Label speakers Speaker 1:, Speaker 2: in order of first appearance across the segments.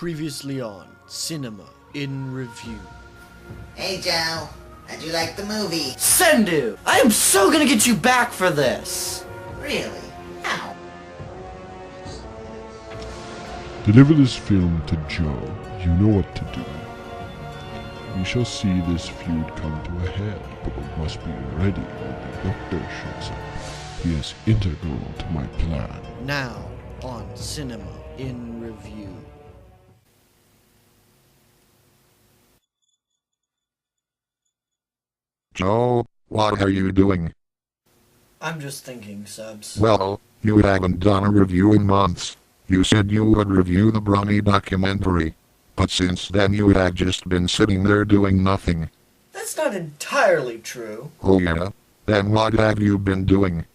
Speaker 1: Previously on Cinema in Review.
Speaker 2: Hey Joe, how'd you like the movie?
Speaker 1: Sendu! I am so gonna get you back for this!
Speaker 2: Really? How?
Speaker 3: Deliver this film to Joe. You know what to do. We shall see this feud come to a head, but we must be ready when the Doctor shows up. He is integral to my plan.
Speaker 1: Now on Cinema in Review.
Speaker 4: Joe, what are you doing?
Speaker 1: I'm just thinking, Subs.
Speaker 4: Well, you haven't done a review in months. You said you would review the Brony Documentary. But since then you have just been sitting there doing nothing.
Speaker 1: That's not entirely true.
Speaker 4: Oh yeah? Then what have you been doing?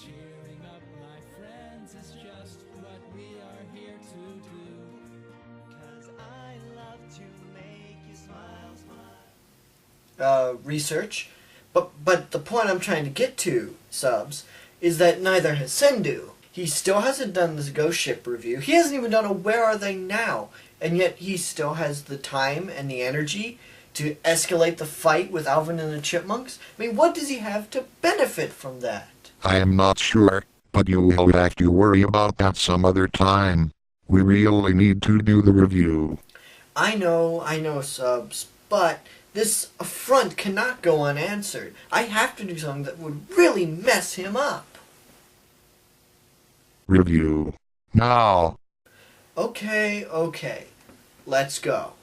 Speaker 5: Cheering up my friends is just what we are here to do. 'Cause I love to make you smile.
Speaker 1: Research. But the point I'm trying to get to, Subs, is that neither has Sendu. He still hasn't done this Ghost Ship review. He hasn't even done a Where Are They Now? And yet he still has the time and the energy to escalate the fight with Alvin and the Chipmunks. I mean, what does he have to benefit from that?
Speaker 4: I am not sure, but you will have to worry about that some other time. We really need to do the review.
Speaker 1: I know, Subs, but this affront cannot go unanswered. I have to do something that would really mess him up.
Speaker 4: Review. Now.
Speaker 1: Okay. Let's go.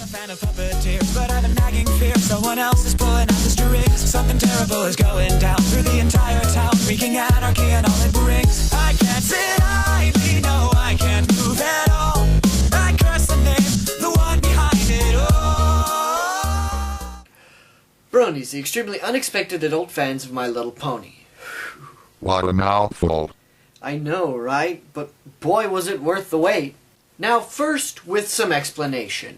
Speaker 5: Fan of puppeteers, but I've a nagging fear someone else is pulling out the strings. Something terrible is going down through the entire town, wreaking anarchy and all it brings. I can't sit idly, no, I can't move at all. I curse the name, the one behind it all.
Speaker 1: Bronies, the extremely unexpected adult fans of My Little Pony.
Speaker 4: What a mouthful.
Speaker 1: I know, right? But boy, was it worth the wait. Now, first, with some explanation.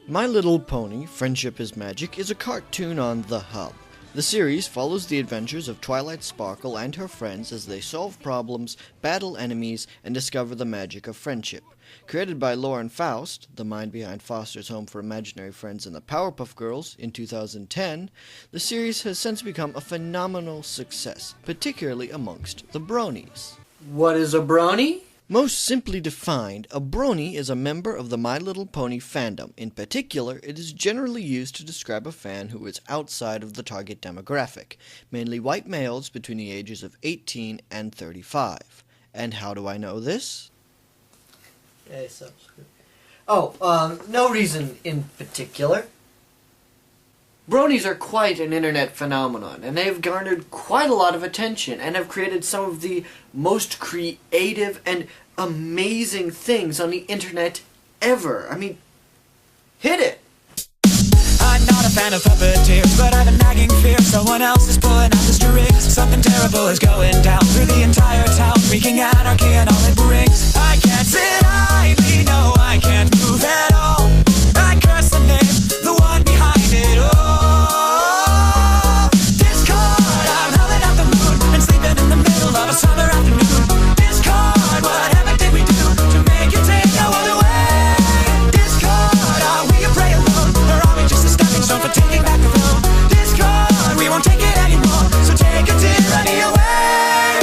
Speaker 1: My Little Pony, Friendship is Magic, is a cartoon on The Hub. The series follows the adventures of Twilight Sparkle and her friends as they solve problems, battle enemies, and discover the magic of friendship. Created by Lauren Faust, the mind behind Foster's Home for Imaginary Friends and the Powerpuff Girls, in 2010, the series has since become a phenomenal success, particularly amongst the Bronies. What is a Brony? Most simply defined, a Brony is a member of the My Little Pony fandom. In particular, it is generally used to describe a fan who is outside of the target demographic, mainly white males between the ages of 18 and 35. And how do I know this? No reason in particular. Bronies are quite an internet phenomenon, and they have garnered quite a lot of attention, and have created some of the most creative and amazing things on the internet ever. I mean, hit it!
Speaker 5: I'm not a fan of puppeteers, but I've a nagging fear someone else is pulling out the strings. Something terrible is going down through the entire town, wreaking anarchy and all it brings. I can't sit idly, no, I can't move at all. I curse the name, the one behind it all. Discord, I'm howling at the moon and sleeping in the middle of a summer afternoon. Discord, whatever did we do to make you take no other way? Discord, are we a prey alone, or are we just a stepping stone for taking back the throne? Discord, we won't take it anymore, so take a tyranny away.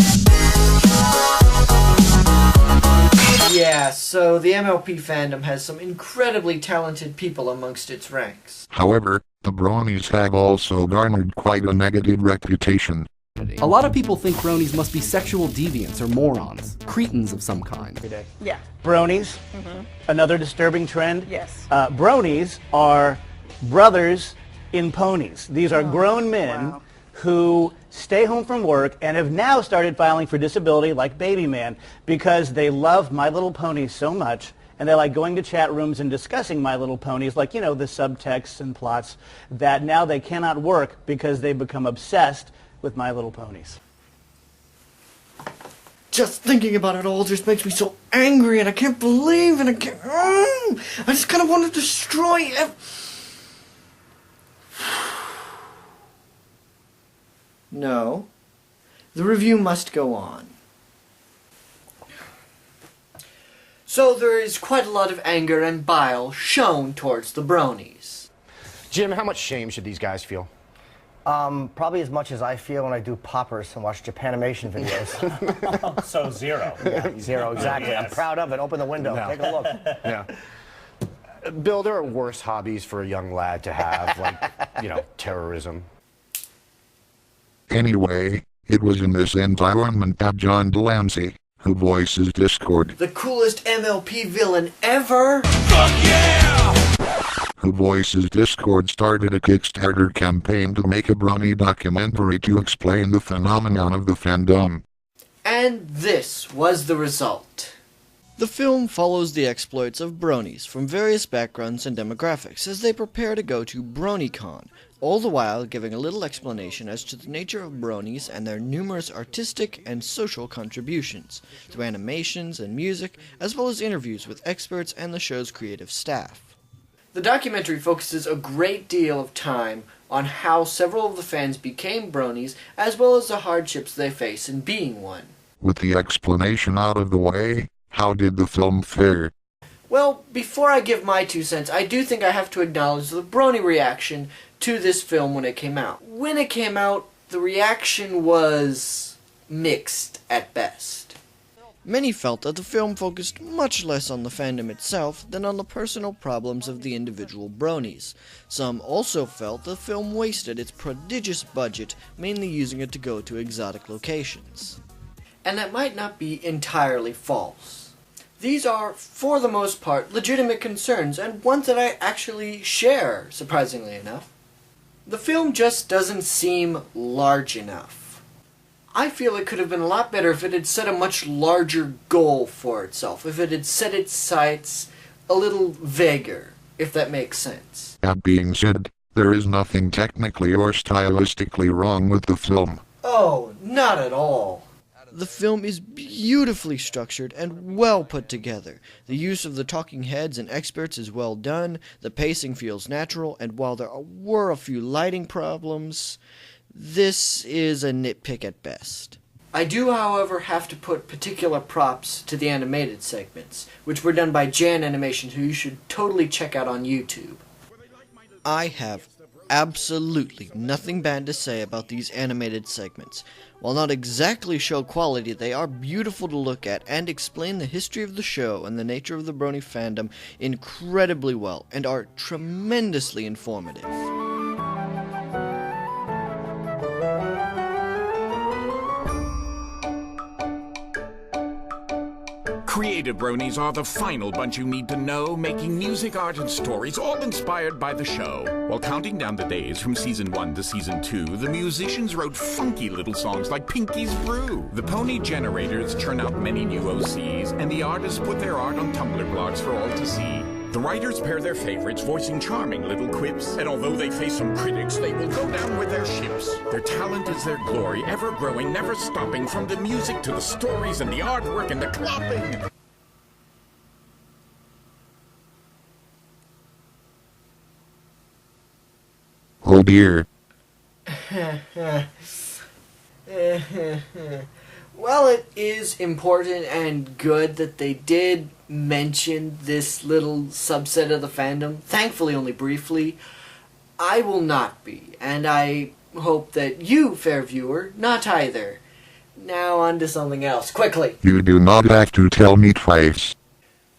Speaker 1: Yeah, so the MLP fandom has some incredibly talented people amongst its ranks.
Speaker 4: However, the Bronies have also garnered quite a negative reputation.
Speaker 6: community. A lot of people think bronies must be sexual deviants or morons, cretins of some kind.
Speaker 7: Yeah. Bronies, another disturbing trend.
Speaker 8: Yes.
Speaker 7: Bronies are brothers in ponies. These are grown men who stay home from work and have now started filing for disability like Baby Man because they love My Little Pony so much, and they like going to chat rooms and discussing My Little Ponies, like, you know, the subtexts and plots, that now they cannot work because they've become obsessed with My Little Ponies.
Speaker 1: Just thinking about it all just makes me so angry, and I can't believe, and I just kind of want to destroy No. The review must go on. So there is quite a lot of anger and bile shown towards the Bronies.
Speaker 9: Jim, how much shame should these guys feel?
Speaker 10: Probably as much as I feel when I do poppers and watch Japanimation videos.
Speaker 11: So zero.
Speaker 10: Yeah, zero, exactly.
Speaker 11: Yes.
Speaker 10: I'm proud of it. Open the window.
Speaker 9: No.
Speaker 10: Take a look.
Speaker 9: Yeah. Bill, there are worse hobbies for a young lad to have, like, you know, terrorism.
Speaker 4: Anyway, it was in this environment that John Delancey, who voices Discord,
Speaker 1: The coolest MLP villain ever!
Speaker 4: who voices Discord, started a Kickstarter campaign to make a Brony documentary to explain the phenomenon of the fandom.
Speaker 1: And this was the result. The film follows the exploits of bronies from various backgrounds and demographics as they prepare to go to BronyCon, all the while giving a little explanation as to the nature of bronies and their numerous artistic and social contributions, through animations and music, as well as interviews with experts and the show's creative staff. The documentary focuses a great deal of time on how several of the fans became bronies, as well as the hardships they face in being one.
Speaker 4: With the explanation out of the way, how did the film fare?
Speaker 1: Well, before I give my 2 cents, I do think I have to acknowledge the brony reaction to this film when it came out. When it came out, the reaction was mixed at best. Many felt that the film focused much less on the fandom itself than on the personal problems of the individual bronies. Some also felt the film wasted its prodigious budget, mainly using it to go to exotic locations. And that might not be entirely false. These are, for the most part, legitimate concerns, and ones that I actually share, surprisingly enough. The film just doesn't seem large enough. I feel it could have been a lot better if it had set a much larger goal for itself, if it had set its sights a little vaguer, if that makes sense.
Speaker 4: That being said, there is nothing technically or stylistically wrong with the film.
Speaker 1: Oh, not at all. The film is beautifully structured and well put together. The use of the talking heads and experts is well done, the pacing feels natural, and while there were a few lighting problems, this is a nitpick at best. I do, however, have to put particular props to the animated segments, which were done by Jan Animation, who you should totally check out on YouTube. I have absolutely nothing bad to say about these animated segments. While not exactly show quality, they are beautiful to look at and explain the history of the show and the nature of the Brony fandom incredibly well, and are tremendously informative.
Speaker 12: Creative Bronies are the final bunch you need to know, making music, art, and stories, all inspired by the show. While counting down the days from Season 1 to Season 2, the musicians wrote funky little songs like Pinky's Brew. The Pony Generators churn out many new OCs, and the artists put their art on Tumblr blogs for all to see. The writers pair their favorites, voicing charming little quips, and although they face some critics, they will go down with their ships. Their talent is their glory, ever growing, never stopping, from the music to the stories and the artwork and the clapping.
Speaker 4: Oh dear.
Speaker 1: Well, it is important and good that they did mention this little subset of the fandom, thankfully only briefly. I will not be, and I hope that you, fair viewer, not either. Now on to something else, quickly.
Speaker 4: You do not have to tell me twice.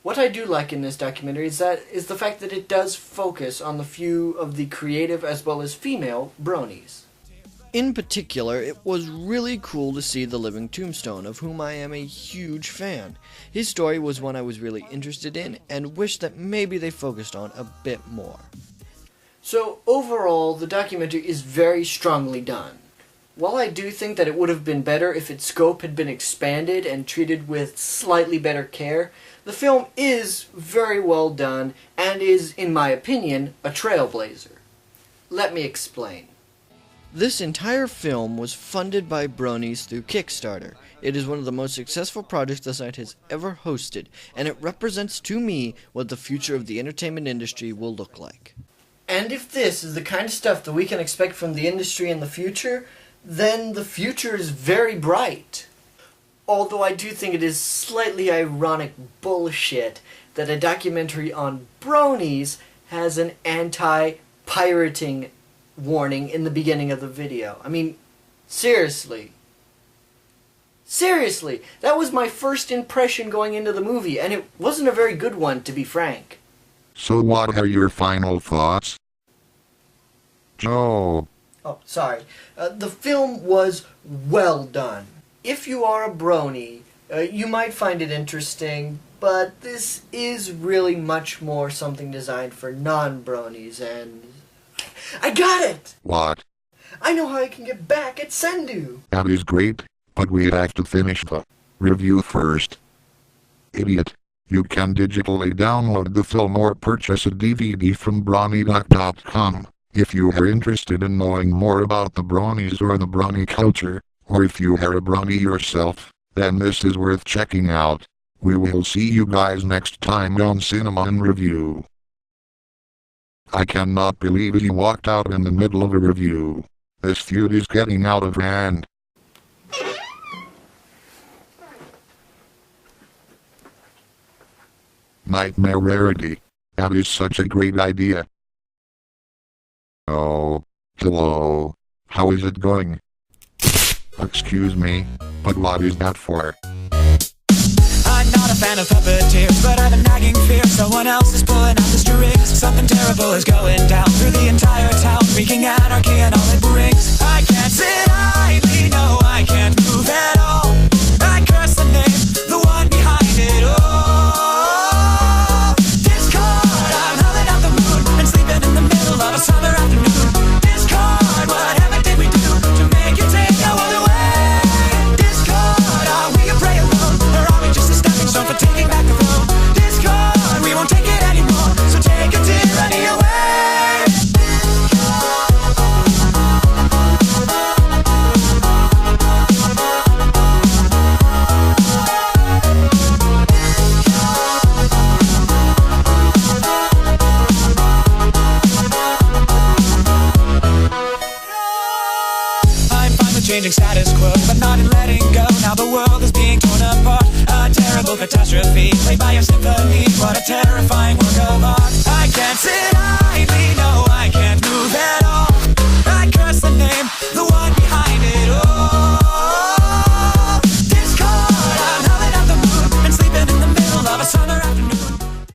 Speaker 1: What I do like in this documentary is the fact that it does focus on the few of the creative as well as female bronies. In particular, it was really cool to see the living tombstone, of whom I am a huge fan. His story was one I was really interested in and wished that maybe they focused on a bit more. So overall, the documentary is very strongly done. While I do think that it would have been better if its scope had been expanded and treated with slightly better care, the film is very well done and is, in my opinion, a trailblazer. Let me explain. This entire film was funded by Bronies through Kickstarter. It is one of the most successful projects the site has ever hosted, and it represents to me what the future of the entertainment industry will look like. And if this is the kind of stuff that we can expect from the industry in the future, then the future is very bright. Although I do think it is slightly ironic bullshit that a documentary on Bronies has an anti-pirating warning in the beginning of the video. I mean, seriously. Seriously, that was my first impression going into the movie, and it wasn't a very good one, to be frank.
Speaker 4: So what are your final thoughts? Joe.
Speaker 1: Oh, sorry. The film was well done. If you are a brony, you might find it interesting, but this is really much more something designed for non-bronies, and I got it!
Speaker 4: What?
Speaker 1: I know how I can get back at Sendu!
Speaker 4: That is great, but we have to finish the review first. Idiot. You can digitally download the film or purchase a DVD from BronyDoc.com. If you are interested in knowing more about the Bronies or the Brony culture, or if you are a Brony yourself, then this is worth checking out. We will see you guys next time on Cinema in Review. I cannot believe he walked out in the middle of a review. This feud is getting out of hand. Nightmare Rarity. That is such a great idea. Oh, hello. How is it going? Excuse me, but what is that for?
Speaker 5: I'm not a fan of puppeteers, but I have a nagging fear someone else is pulling out the strings. Something terrible is going down through the entire town, wreaking anarchy and all it brings. I can't sit idly, no, I can't move at all. I curse the name, the one behind it all. Discord, I'm howling out the moon and sleeping in the middle of a summer afternoon. Discord, what heaven did we do to make you take no other way? Discord, are we a prey alone, or are we just a stepping stone for taking back the throne? Discord, we won't take it anymore, so take a tyranny away. Changing status quo, but not in letting go. Now the world is being torn apart. A terrible catastrophe played by a symphony. What a terrible